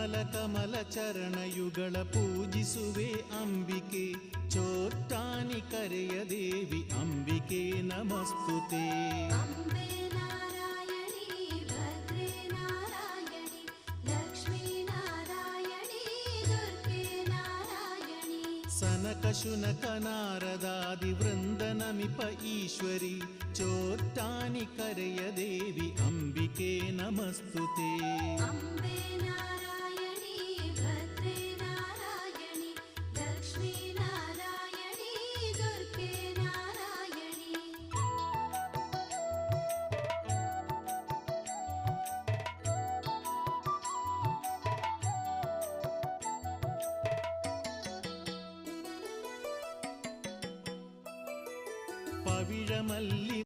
ನಿರ್ಮಲ ಕಮಲ ಚರಣಯುಗಳ ಪೂಜಿಸುವೆ ಅಂಬಿಕೆ ಚೋಟ್ಟಾನಿ ಕರೆಯ ದೇವಿ ಅಂಬಿಕೆ ನಮಸ್ತುತೆ. ಅಂಬೆ ನಾರಾಯಣಿ ಭದ್ರೇ ನಾರಾಯಣಿ ಲಕ್ಷ್ಮೀ ನಾರಾಯಣಿ ದುರ್ಗೆ ನಾರಾಯಣಿ. ಸನಕ ಶುನಕ ನಾರದಾದಿ ವೃಂದ ನಮಿಪ ಈಶ್ವರಿ ಚೋಟ್ಟಾನಿ ಕರೆಯ ದೇವಿ ಅಂಬಿಕೆ ನಮಸ್ತುತೆ. ಅಂಬೆ ನಾರಾಯಣಿ ಭದ್ರೇ ನಾರಾಯಣಿ ಲಕ್ಷ್ಮೀ ನಾರಾಯಣಿ ದುರ್ಗೆ ನಾರಾಯಣಿ. ಪವಿഴಮಲ್ಲಿ